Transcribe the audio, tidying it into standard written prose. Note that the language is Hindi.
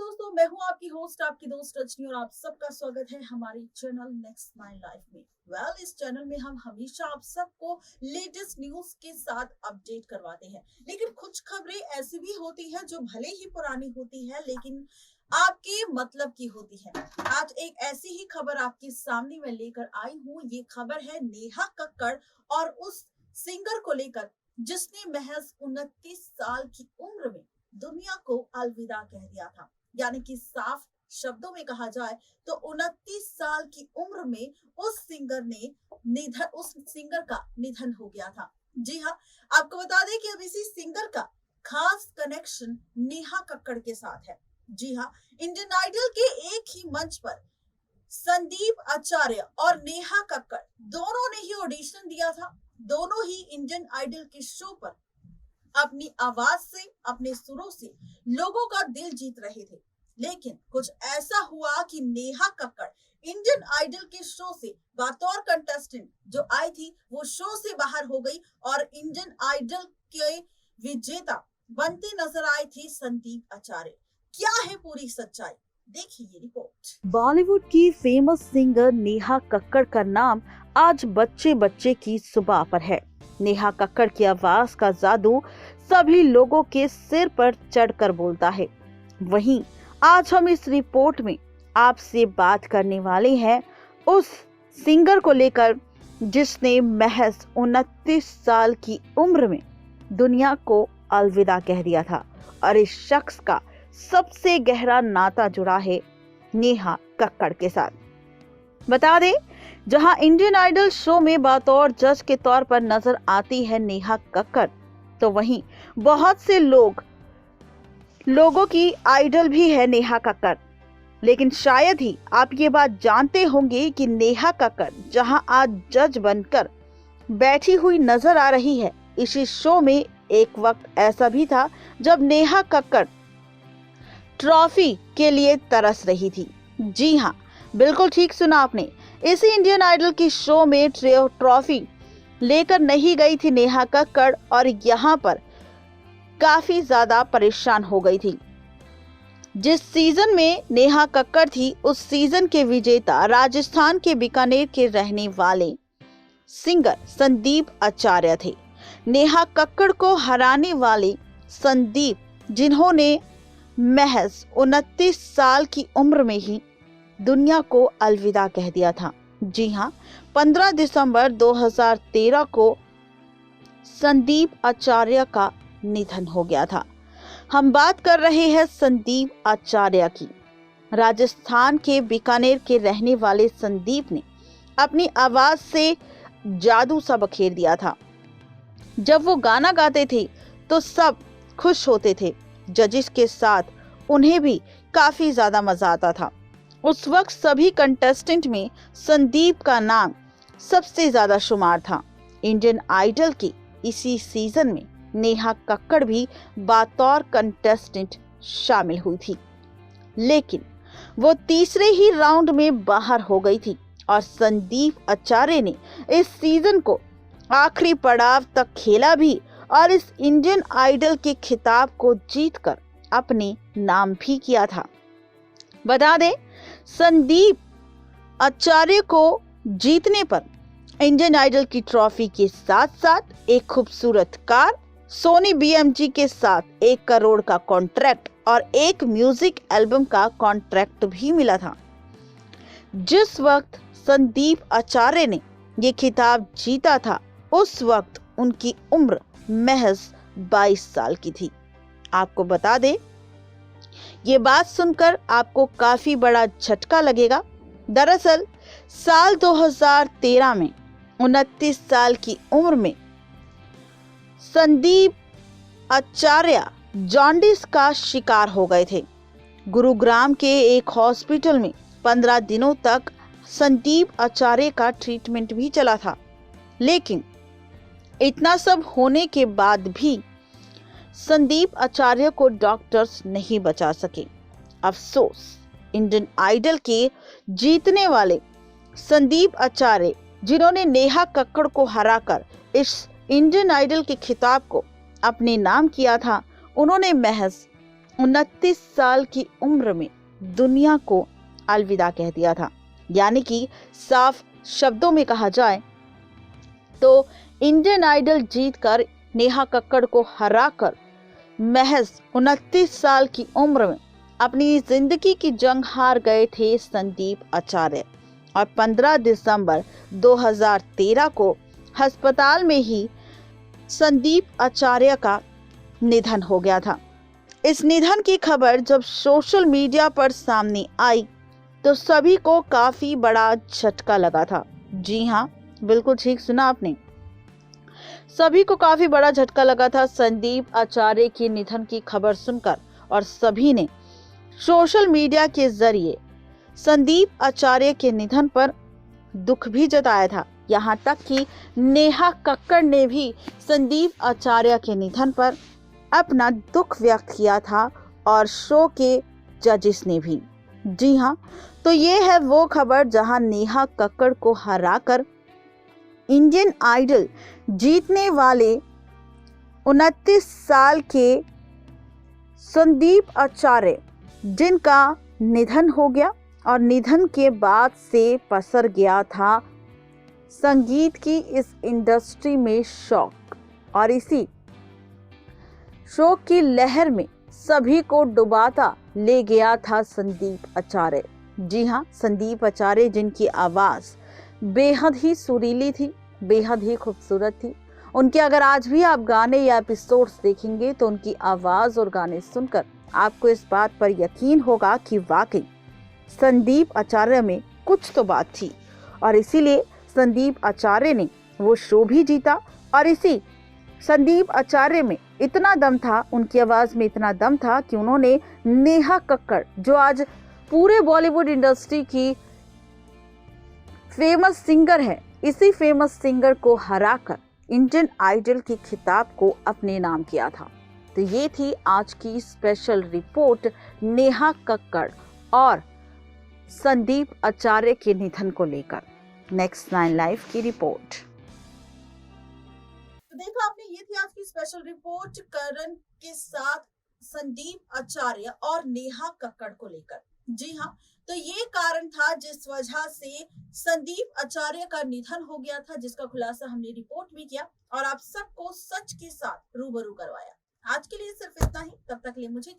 दोस्तों, मैं हूं आपकी होस्ट, आपकी दोस्त रजनी और आप सबका स्वागत है हमारे चैनल नेक्स्ट माई लाइफ में। इस चैनल में हम हमेशा आप सबको लेटेस्ट न्यूज के साथ अपडेट करवाते हैं, लेकिन कुछ खबरें ऐसी भी होती है जो भले ही पुरानी होती है लेकिन आपके मतलब की होती है। आज एक ऐसी ही खबर आपके सामने मैं लेकर आई हूँ। ये खबर है नेहा कक्कड़ और उस सिंगर को लेकर जिसने महज 29 साल की उम्र में दुनिया को अलविदा कह दिया था। यानी कि साफ शब्दों में कहा जाए तो 29 साल की उम्र में उस सिंगर का निधन हो गया था। जी हाँ, आपको बता दें कि अब इसी सिंगर का खास कनेक्शन नेहा कक्कड़ के साथ है। जी हाँ, इंडियन आइडल के एक ही मंच पर संदीप आचार्य और नेहा कक्कड़ दोनों ने ही ऑडिशन दिया था। दोनों ही इंडियन आइडल के शो पर अपनी आवाज से, अपने सुरों से लोगों का दिल जीत रहे थे। लेकिन कुछ ऐसा हुआ कि नेहा कक्कड़ इंडियन आइडल के शो से बतौर कंटेस्टेंट जो आई थी वो शो से बाहर हो गई और इंडियन आइडल के विजेता बनते नजर आए थे संदीप आचार्य। क्या है पूरी सच्चाई, देखिए ये रिपोर्ट। बॉलीवुड की फेमस सिंगर नेहा कक्कड़ का नाम आज बच्चे बच्चे की जुबान पर है। नेहा कक्कड़ की आवाज का जादू सभी लोगों के सिर पर चढ़कर बोलता है। वहीं आज हम इस रिपोर्ट में आपसे बात करने वाले हैं उस सिंगर को लेकर जिसने महज 29 साल की उम्र में दुनिया को अलविदा कह दिया था और इस शख्स का सबसे गहरा नाता जुड़ा है नेहा कक्कड़ के साथ। बता दें, जहां इंडियन आइडल शो में बतौर जज के तौर पर नजर आती है नेहा कक्कड़, तो वहीं बहुत से लोगों की आइडल भी है नेहा कक्कड़। लेकिन शायद ही आप ये बात जानते होंगे कि नेहा कक्कड़ जहां आज जज बनकर बैठी हुई नजर आ रही है, इसी शो में एक वक्त ऐसा भी था जब नेहा कक्कड़ ट्रॉफी के लिए तरस रही थी। जी हाँ, बिल्कुल ठीक सुना आपने। इसी इंडियन आइडल की शो में ट्रॉफी लेकर नहीं गई थी नेहा कक्कड़ और यहाँ पर काफी ज्यादा परेशान हो गई थी। जिस सीजन में नेहा कक्कड़ थी उस सीजन के विजेता राजस्थान के बीकानेर के रहने वाले सिंगर संदीप आचार्य थे। नेहा कक्कड़ को हराने वाले संदीप, जिन्होंने महज 29 साल की उम्र में ही दुनिया को अलविदा कह दिया था। जी हाँ, 15 दिसंबर 2013 को संदीप आचार्य का निधन हो गया था। हम बात कर रहे हैं संदीप आचार्य की। राजस्थान के बीकानेर के रहने वाले संदीप ने अपनी आवाज से जादू सा बखेर दिया था। जब वो गाना गाते थे तो सब खुश होते थे। जजेस के साथ उन्हें भी काफी ज्यादा मजा आता था। उस वक्त सभी कंटेस्टेंट में संदीप का नाम सबसे ज्यादा शुमार था। इंडियन आइडल के इसी सीजन में नेहा कक्कड़ भी बतौर कंटेस्टेंट शामिल हुई थी, लेकिन वो तीसरे ही राउंड में बाहर हो गई थी और संदीप आचार्य ने इस सीजन को आखिरी पड़ाव तक खेला भी और इस इंडियन आइडल के खिताब को जीतकर अपने नाम भी किया था। बता दें, संदीप आचार्य को जीतने पर इंडियन आइडल की ट्रॉफी के साथ साथ एक खूबसूरत कार, सोनी BMG के साथ 1 करोड़ का कॉन्ट्रैक्ट और एक म्यूजिक एल्बम का कॉन्ट्रैक्ट भी मिला था। जिस वक्त संदीप आचार्य ने ये खिताब जीता था उस वक्त उनकी उम्र महज 22 साल की थी। आपको बता दें, ये बात सुनकर आपको काफी बड़ा झटका लगेगा। दरअसल साल 2013 में 29 साल की उम्र में संदीप आचार्य जॉन्डिस का शिकार हो गए थे। गुरुग्राम के एक हॉस्पिटल में 15 दिनों तक संदीप आचार्य का ट्रीटमेंट भी चला था। लेकिन इतना सब होने के बाद भी संदीप आचार्य को डॉक्टर्स नहीं बचा सके। अफसोस, इंडियन आइडल के जीतने वाले संदीप आचार्य, जिन्होंने नेहा कक्कड़ को हराकर इस इंडियन आइडल के खिताब को अपने नाम किया था, उन्होंने महज 29 साल की उम्र में दुनिया को अलविदा कह दिया था। यानी कि साफ शब्दों में कहा जाए तो इंडियन आइडल जीतकर नेहा कक्कड़ को हराकर महज 29 साल की उम्र में अपनी जिंदगी की जंग हार गए थे संदीप आचार्य। और 15 दिसंबर 2013 को अस्पताल में ही संदीप आचार्य का निधन हो गया था। इस निधन की खबर जब सोशल मीडिया पर सामने आई तो सभी को काफी बड़ा झटका लगा था। जी हाँ, बिल्कुल ठीक सुना आपने, सभी को काफी बड़ा झटका लगा था संदीप आचार्य के निधन की खबर सुनकर। और सभी ने सोशल मीडिया के जरिए संदीप आचार्य के निधन पर दुख भी जताया था। यहाँ तक कि नेहा कक्कड़ ने भी संदीप आचार्य के निधन पर अपना दुख व्यक्त किया था और शो के जजेस ने भी। जी हाँ, तो ये है वो खबर जहां नेहा कक्कड़ को हराकर इंडियन आइडल जीतने वाले 29 साल के संदीप आचार्य जिनका निधन हो गया और निधन के बाद से पसर गया था संगीत की इस इंडस्ट्री में शौक। और इसी शोक की लहर में सभी को डुबाता ले गया था संदीप आचार्य। जी हाँ, संदीप आचार्य जिनकी आवाज़ बेहद ही सुरीली थी, बेहद ही खूबसूरत थी। उनके अगर आज भी आप गाने या एपिसोड्स देखेंगे तो उनकी आवाज़ और गाने सुनकर आपको इस बात पर यकीन होगा कि वाकई संदीप आचार्य में कुछ तो बात थी। और इसीलिए संदीप आचार्य ने वो शो भी जीता। और इसी संदीप आचार्य में इतना दम था, उनकी आवाज़ में इतना दम था कि उन्होंने नेहा कक्कड़ जो आज पूरे बॉलीवुड इंडस्ट्री की फेमस सिंगर है, इसी फेमस सिंगर को हराकर इंडियन आइडल की खिताब को अपने नाम किया था। तो ये थी आज की स्पेशल रिपोर्ट नेहा कक्कड़ और संदीप आचार्य के निधन को लेकर। नेक्स्ट 9 लाइव की रिपोर्ट। तो देखा आपने, ये थी आज की स्पेशल रिपोर्ट करण के साथ संदीप आचार्य और नेहा कक्कड़ को लेकर। जी हाँ, तो ये कारण था जिस वजह से संदीप आचार्य का निधन हो गया था, जिसका खुलासा हमने रिपोर्ट में किया और आप सबको सच के साथ रूबरू करवाया। आज के लिए सिर्फ इतना ही, तब तक के लिए मुझे